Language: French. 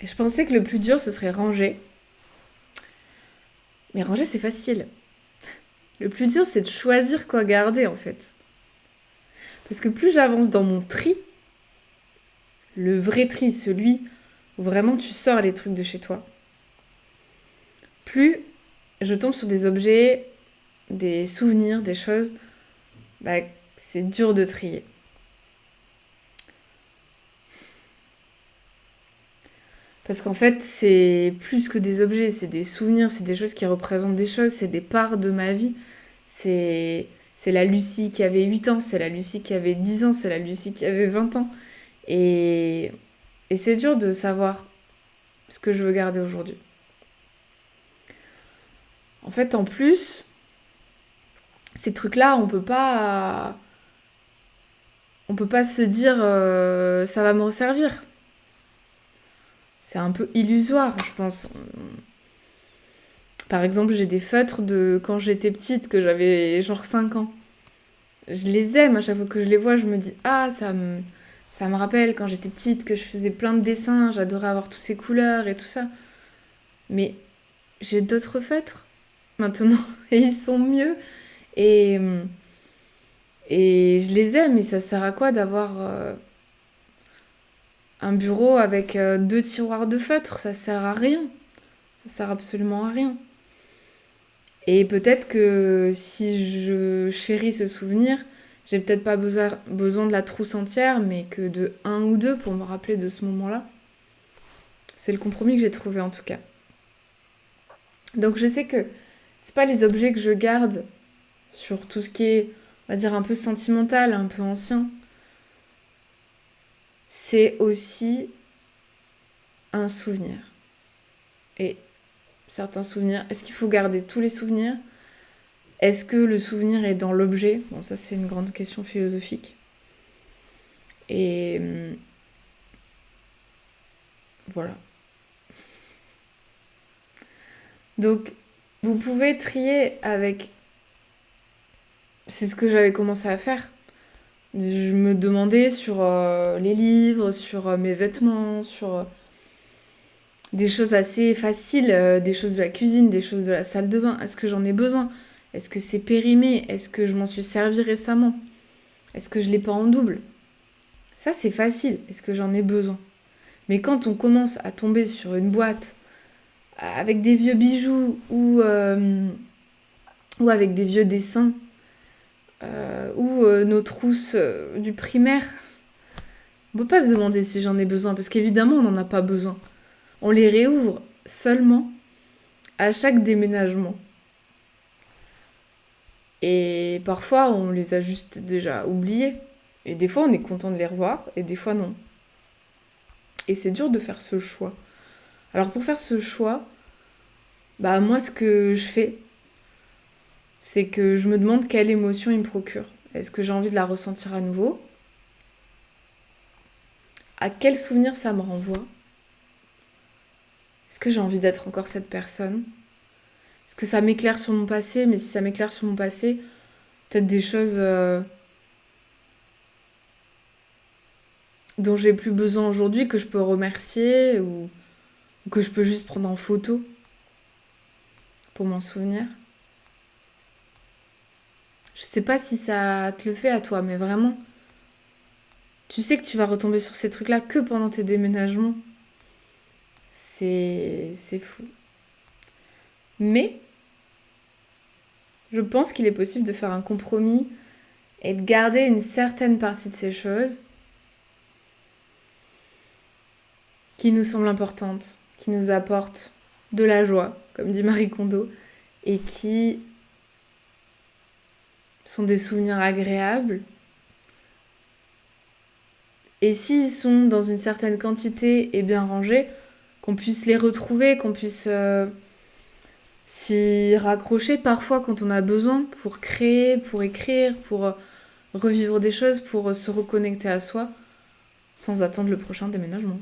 Et je pensais que le plus dur, ce serait ranger. Mais ranger, c'est facile. Le plus dur, c'est de choisir quoi garder, en fait. Parce que plus j'avance dans mon tri, le vrai tri, celui où vraiment tu sors les trucs de chez toi, plus je tombe sur des objets, des souvenirs, des choses, bah, c'est dur de trier. Parce qu'en fait, c'est plus que des objets, c'est des souvenirs, c'est des choses qui représentent des choses, c'est des parts de ma vie. C'est la Lucie qui avait 8 ans, c'est la Lucie qui avait 10 ans, c'est la Lucie qui avait 20 ans. Et, et c'est dur de savoir ce que je veux garder aujourd'hui. En fait, en plus, ces trucs-là, on peut pas se dire ça va me resservir. C'est un peu illusoire, je pense. Par exemple, j'ai des feutres de quand j'étais petite, que j'avais genre 5 ans. Je les aime, à chaque fois que je les vois, je me dis ah, ça me rappelle quand j'étais petite, que je faisais plein de dessins, j'adorais avoir toutes ces couleurs et tout ça. Mais j'ai d'autres feutres maintenant, et ils sont mieux. Et, et je les aime, et ça sert à quoi d'avoir un bureau avec deux tiroirs de feutres? Ça sert à rien. Ça sert absolument à rien. Et peut-être que si je chéris ce souvenir, j'ai peut-être pas besoin de la trousse entière, mais que de un ou deux pour me rappeler de ce moment-là. C'est le compromis que j'ai trouvé en tout cas. Donc je sais que c'est pas les objets que je garde sur tout ce qui est, on va dire, un peu sentimental, un peu ancien. C'est aussi un souvenir. Et certains souvenirs, est-ce qu'il faut garder tous les souvenirs? Est-ce que le souvenir est dans l'objet? Bon, ça c'est une grande question philosophique. Et voilà. Donc, vous pouvez trier avec... C'est ce que j'avais commencé à faire. Je me demandais sur les livres, sur mes vêtements, sur des choses assez faciles, des choses de la cuisine, des choses de la salle de bain. Est-ce que j'en ai besoin? Est-ce que c'est périmé? Est-ce que je m'en suis servi récemment? Est-ce que je l'ai pas en double? Ça, c'est facile. Est-ce que j'en ai besoin? Mais quand on commence à tomber sur une boîte avec des vieux bijoux ou avec des vieux dessins ou nos trousses du primaire, on peut pas se demander si j'en ai besoin parce qu'évidemment on n'en a pas besoin. On les réouvre seulement à chaque déménagement. Et parfois on les a juste déjà oubliés. Et des fois on est content de les revoir et des fois non. Et c'est dur de faire ce choix. Alors pour faire ce choix, bah moi ce que je fais, c'est que je me demande quelle émotion il me procure. Est-ce que j'ai envie de la ressentir à nouveau? À quel souvenir ça me renvoie? Est-ce que j'ai envie d'être encore cette personne? Est-ce que ça m'éclaire sur mon passé? Mais si ça m'éclaire sur mon passé, peut-être des choses dont j'ai plus besoin aujourd'hui, que je peux remercier ou que je peux juste prendre en photo pour m'en souvenir. Je sais pas si ça te le fait à toi, mais vraiment, tu sais que tu vas retomber sur ces trucs-là que pendant tes déménagements. C'est fou. Mais je pense qu'il est possible de faire un compromis et de garder une certaine partie de ces choses qui nous semblent importantes, qui nous apportent de la joie, comme dit Marie Kondo, et qui sont des souvenirs agréables. Et s'ils sont dans une certaine quantité et bien rangés, qu'on puisse les retrouver, qu'on puisse s'y raccrocher parfois quand on a besoin pour créer, pour écrire, pour revivre des choses, pour se reconnecter à soi, sans attendre le prochain déménagement.